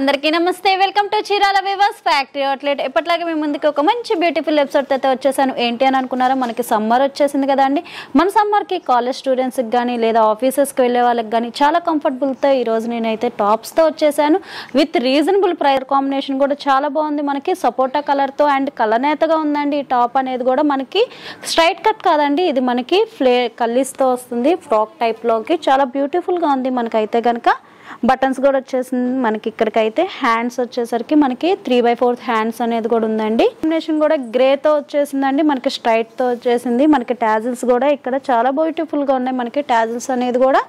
అందరికీ నమస్తే welcome to Chirala viewers factory outlet ఎప్పటిలాగే మీ ముందుకి ఒక మంచి బ్యూటిఫుల్ ఎపిసోడ్ అయితే వచ్చేసాను ఏంటి అని అనుకున్నారా మనకి సమ్మర్ వచ్చేసింది కదండి మన సమ్మర్కి కాలేజ్ స్టూడెంట్స్కి కానీ లేదా ఆఫీసెస్కి వెళ్ళే వాళ్ళకి కానీ చాలా కంఫర్టబుల్తో ఈరోజు నేనైతే టాప్స్తో వచ్చేసాను విత్ రీజనబుల్ ప్రైస్ కాంబినేషన్ కూడా చాలా బాగుంది మనకి సపోటా కలర్తో అండ్ కలనేతగా ఉందండి ఈ టాప్ అనేది కూడా మనకి స్ట్రైట్ కట్ కాదండి ఇది మనకి కల్లీస్తో వస్తుంది ఫ్రాక్ టైప్లోకి చాలా బ్యూటిఫుల్గా ఉంది మనకైతే కనుక బటన్స్ కూడా వచ్చేసింది మనకి ఇక్కడికైతే హ్యాండ్స్ వచ్చేసరికి మనకి 3/4 హ్యాండ్స్ అనేది కూడా ఉందండి కాంబినేషన్ కూడా గ్రేతో వచ్చేసిందండి మనకి స్ట్రైట్ తో వచ్చేసింది మనకి టాజిల్స్ కూడా ఇక్కడ చాలా బ్యూటిఫుల్ గా ఉన్నాయి మనకి టాజిల్స్ అనేది కూడా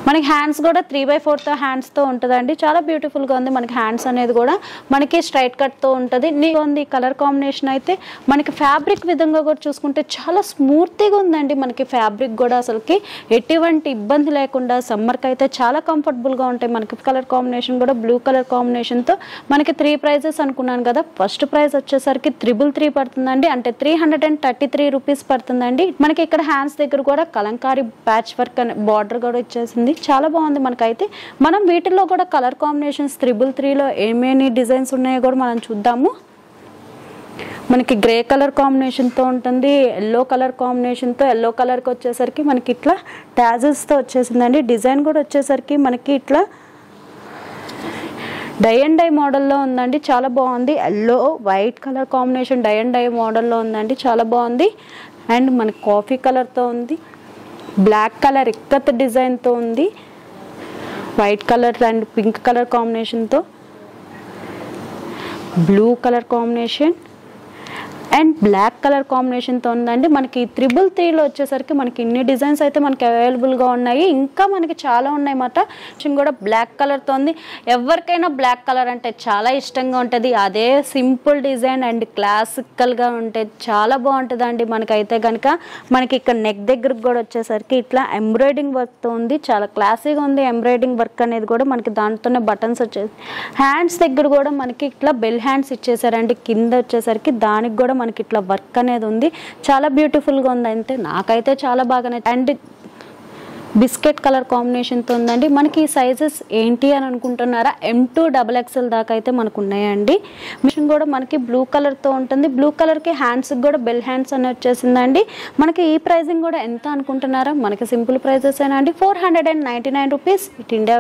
మనకి హ్యాండ్స్ కూడా 3/4 తో హ్యాండ్స్ తో ఉంటదండి చాలా బ్యూటిఫుల్ గా ఉంది మనకి హ్యాండ్స్ అనేది కూడా మనకి స్ట్రైట్ కట్ తో ఉంటది ఉంది కలర్ కాంబినేషన్ అయితే మనకి ఫ్యాబ్రిక్ విధంగా కూడా చూసుకుంటే చాలా స్మూత్గా ఉందండి మనకి ఫ్యాబ్రిక్ కూడా అసలుకి ఎటువంటి ఇబ్బంది లేకుండా సమ్మర్ కి అయితే చాలా కంఫర్టబుల్ గా ఉంటాయి మనకి కలర్ కాంబినేషన్ కూడా బ్లూ కలర్ కాంబినేషన్ తో మనకి 3 ప్రైజెస్ అనుకున్నాను కదా ఫస్ట్ ప్రైస్ వచ్చేసరికి 333 పడుతుందండి అంటే 333 రూపీస్ పడుతుందండి మనకి ఇక్కడ హ్యాండ్స్ దగ్గర కూడా కలంకారీ ప్యాచ్ వర్క్ అనే బార్డర్ కూడా వచ్చేసింది చాలా బాగుంది మనకైతే మనం వీటిల్లో కూడా కలర్ కాంబినేషన్స్ 333లో ఏమేమి డిజైన్స్ ఉన్నాయో కూడా మనం చూద్దాము మనకి గ్రే కలర్ కాంబినేషన్తో ఉంటుంది ఎల్లో కలర్ కాంబినేషన్తో ఎల్లో కలర్కి వచ్చేసరికి మనకి ఇట్లా టాజిల్స్తో వచ్చేసిందండి డిజైన్ కూడా వచ్చేసరికి మనకి ఇట్లా డై అండ్ డై మోడల్లో ఉందండి చాలా బాగుంది yellow white colour combination dye and dye మోడల్లో ఉందండి చాలా బాగుంది అండ్ మనకి కాఫీ కలర్తో ఉంది బ్లాక్ కలర్ ఇక్కత్ డిజైన్తో ఉంది white colour and pink colour కాంబినేషన్తో blue colour combination and black colour కాంబినేషన్తో ఉందండి మనకి 333లో వచ్చేసరికి మనకి ఇన్ని డిజైన్స్ అయితే మనకి అవైలబుల్గా ఉన్నాయి ఇంకా మనకి చాలా ఉన్నాయి అన్నమాట కూడా బ్లాక్ కలర్తో ఉంది ఎవరికైనా బ్లాక్ కలర్ అంటే చాలా ఇష్టంగా ఉంటుంది అదే సింపుల్ డిజైన్ అండ్ క్లాసికల్గా ఉంటే చాలా బాగుంటుందండి మనకైతే కనుక మనకి ఇక్కడ నెక్ దగ్గరకు కూడా వచ్చేసరికి ఇట్లా ఎంబ్రాయిడింగ్ వర్క్తో ఉంది చాలా క్లాసీగా ఉంది ఎంబ్రాయిడింగ్ వర్క్ అనేది కూడా మనకి దాంతోనే బటన్స్ వచ్చేసి హ్యాండ్స్ దగ్గర కూడా మనకి ఇట్లా బెల్ హ్యాండ్స్ ఇచ్చేసారండి కింద వచ్చేసరికి దానికి కూడా మనకి ఇట్లా వర్క్ అనేది ఉంది చాలా బ్యూటిఫుల్గా ఉంది అంటే నాకైతే చాలా బాగా అండ్ బిస్కెట్ కలర్ కాంబినేషన్తో ఉందండి మనకి ఈ సైజెస్ ఏంటి అని అనుకుంటున్నారా M2 XXL దాకా అయితే మనకు ఉన్నాయండి మిషన్ కూడా మనకి బ్లూ కలర్తో ఉంటుంది బ్లూ కలర్కి హ్యాండ్స్కి కూడా బెల్ హ్యాండ్స్ అని వచ్చేసిందండి మనకి ఈ ప్రైజింగ్ కూడా ఎంత అనుకుంటున్నారా మనకి సింపుల్ ప్రైజెస్ అయినా అండి 499 rupees it India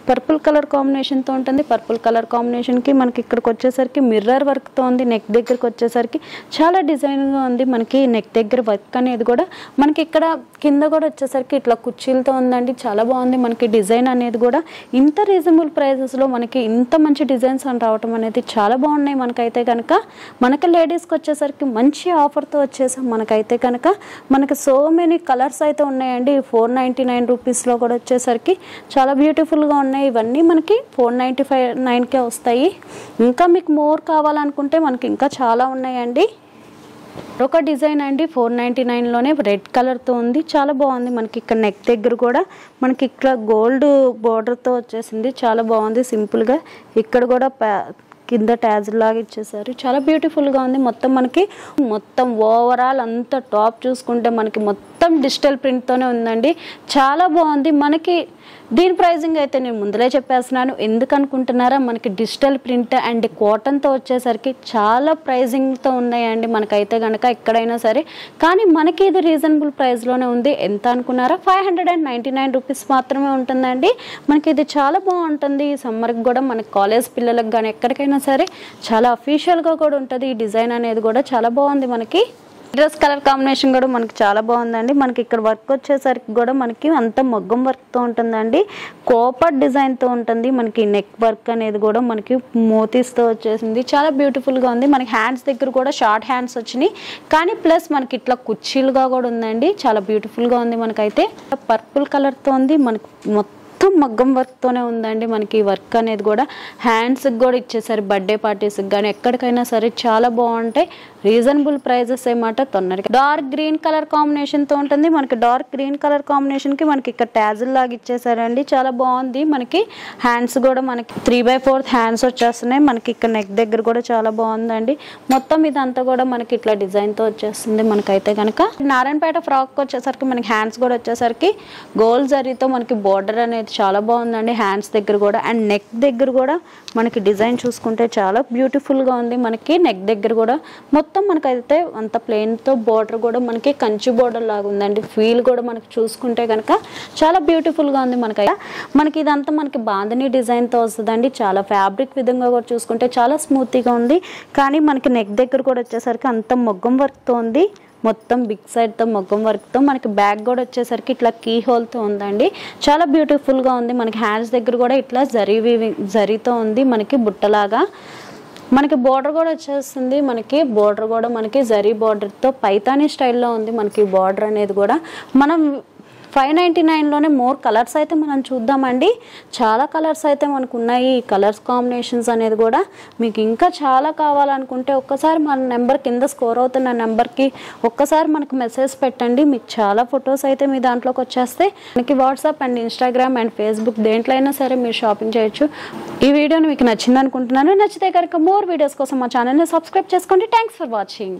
purple colour కాంబినేషన్తో ఉంటుంది పర్పుల్ కలర్ కాంబినేషన్కి మనకి ఇక్కడికి వచ్చేసరికి మిర్రర్ వర్క్తో ఉంది నెక్ దగ్గరికి వచ్చేసరికి చాలా డిజైన్గా ఉంది మనకి నెక్ దగ్గర వర్క్ అనేది కూడా మనకి ఇక్కడ కింద కూడా వచ్చేసరికి ఇట్లా కుర్చీలు ఉందండి చాలా బాగుంది మనకి డిజైన్ అనేది కూడా ఇంత రీజనబుల్ ప్రైజెస్లో మనకి ఇంత మంచి డిజైన్స్ అని రావటం అనేది చాలా బాగున్నాయి మనకైతే కనుక మనకి లేడీస్కి వచ్చేసరికి మంచి ఆఫర్తో వచ్చేసాం మనకైతే కనుక మనకి సో మెనీ కలర్స్ అయితే ఉన్నాయండి 499 రూపీస్లో కూడా వచ్చేసరికి చాలా బ్యూటిఫుల్గా ఉన్నాయి ఇవన్నీ మనకి 499కే వస్తాయి ఇంకా మీకు మోర్ కావాలనుకుంటే మనకి ఇంకా చాలా ఉన్నాయండి ఒక డిజైన్ అండి 499లోనే రెడ్ కలర్తో ఉంది చాలా బాగుంది మనకి ఇక్కడ నెక్ దగ్గర కూడా మనకి ఇక్కడ గోల్డ్ బోర్డర్తో వచ్చేసింది చాలా బాగుంది సింపుల్గా ఇక్కడ కూడా కింద ట్యాజ్ లాగా ఇచ్చేసారు చాలా బ్యూటిఫుల్గా ఉంది మొత్తం ఓవరాల్ అంతా టాప్ చూసుకుంటే మనకి మొత్తం డిజిటల్ ప్రింట్తోనే ఉందండి చాలా బాగుంది మనకి దీని ప్రైజింగ్ అయితే నేను ముందరే చెప్పేస్తున్నాను ఎందుకు అనుకుంటున్నారా మనకి డిజిటల్ ప్రింట్ అండ్ కాటన్తో వచ్చేసరికి చాలా ప్రైజింగ్తో ఉన్నాయండి మనకైతే కనుక ఎక్కడైనా సరే కానీ మనకి ఇది రీజనబుల్ ప్రైస్లోనే ఉంది ఎంత అనుకున్నారా 599 రూపీస్ మాత్రమే ఉంటుందండి మనకి ఇది చాలా బాగుంటుంది ఈ సమ్మర్కి కూడా మనకి కాలేజ్ పిల్లలకు కానీ ఎక్కడికైనా సరే చాలా అఫీషియల్గా కూడా ఉంటుంది ఈ డిజైన్ అనేది కూడా చాలా బాగుంది మనకి డ్రెస్ కలర్ కాంబినేషన్ కూడా మనకి చాలా బాగుందండి మనకి ఇక్కడ వర్క్ వచ్చేసరికి కూడా మనకి అంత మగ్గం వర్క్తో ఉంటుందండి కోపర్ డిజైన్తో ఉంటుంది మనకి నెక్ వర్క్ అనేది కూడా మనకి మోతీస్తో వచ్చేసింది చాలా బ్యూటిఫుల్గా ఉంది మనకి హ్యాండ్స్ దగ్గర కూడా షార్ట్ హ్యాండ్స్ వచ్చినాయి కానీ ప్లస్ మనకి ఇట్లా కుర్చీలుగా కూడా ఉందండి చాలా బ్యూటిఫుల్గా ఉంది మనకైతే పర్పుల్ కలర్తో ఉంది మనకి మొత్తం మగ్గం వర్క్తోనే ఉందండి మనకి ఈ వర్క్ అనేది కూడా హ్యాండ్స్కి కూడా ఇచ్చేసారు బర్త్డే పార్టీస్కి కానీ ఎక్కడికైనా సరే చాలా బాగుంటాయి రీజనబుల్ ప్రైజెస్ ఏమాట తొందరగా డార్క్ గ్రీన్ కలర్ కాంబినేషన్తో ఉంటుంది మనకి డార్క్ గ్రీన్ కలర్ కాంబినేషన్కి మనకి ఇక్కడ ట్యాజిల్ లాగా ఇచ్చేసారండి చాలా బాగుంది మనకి హ్యాండ్స్ కూడా మనకి 3/4 హ్యాండ్స్ వచ్చేస్తున్నాయి మనకి ఇక్కడ నెక్ దగ్గర కూడా చాలా బాగుందండి మొత్తం ఇదంతా కూడా మనకి ఇట్లా డిజైన్తో వచ్చేస్తుంది మనకైతే కనుక నారాయణపేట ఫ్రాక్ వచ్చేసరికి మనకి హ్యాండ్స్ కూడా వచ్చేసరికి గోల్డ్ జరీతో మనకి బోర్డర్ అనేది చాలా బాగుందండి. హ్యాండ్స్ దగ్గర కూడా అండ్ నెక్ దగ్గర కూడా మనకి డిజైన్ చూసుకుంటే చాలా బ్యూటిఫుల్గా ఉంది. మనకి నెక్ దగ్గర కూడా మొత్తం మనకైతే అంత ప్లెయిన్తో బార్డర్ కూడా మనకి కంచి బార్డర్ లాగా ఉందండి. ఫీల్ కూడా మనకి చూసుకుంటే కనుక చాలా బ్యూటిఫుల్గా ఉంది. మనకి ఇదంతా మనకి బాంధనీ డిజైన్తో వస్తుందండి. చాలా ఫ్యాబ్రిక్ విధంగా కూడా చూసుకుంటే చాలా స్మూత్గా ఉంది. కానీ మనకి నెక్ దగ్గర కూడా వచ్చేసరికి అంత మొగ్గం వర్క్తో ఉంది. మొత్తం బిగ్ సైడ్తో మొగ్గం వర్క్తో మనకి బ్యాక్ కూడా వచ్చేసరికి ఇట్లా కీ హోల్తో ఉందండి. చాలా బ్యూటిఫుల్గా ఉంది. మనకి హ్యాండ్స్ దగ్గర కూడా ఇట్లా జరీతో ఉంది. మనకి బుట్టలాగా మనకి బోర్డర్ కూడా వచ్చేస్తుంది. మనకి బోర్డర్ కూడా మనకి జరీ బోర్డర్తో పైతానీ స్టైల్లో ఉంది. మనకి బోర్డర్ అనేది కూడా మనం 599లోనే మోర్ కలర్స్ అయితే మనం చూద్దామండి. చాలా కలర్స్ అయితే మనకు ఉన్నాయి. ఈ కలర్స్ కాంబినేషన్స్ అనేది కూడా మీకు ఇంకా చాలా కావాలనుకుంటే ఒక్కసారి మన నెంబర్ కింద స్కోర్ అవుతున్న నెంబర్కి ఒక్కసారి మనకు మెసేజ్ పెట్టండి. మీకు చాలా ఫొటోస్ అయితే మీ దాంట్లోకి వచ్చేస్తే మనకి WhatsApp and Instagram and Facebook దేంట్లో అయినా సరే మీరు షాపింగ్ చేయొచ్చు. ఈ వీడియోని మీకు నచ్చింది అనుకుంటున్నాను. నచ్చితే కనుక మోర్ వీడియోస్ కోసం మా ఛానల్ని సబ్స్క్రైబ్ చేసుకోండి. Thanks for watching.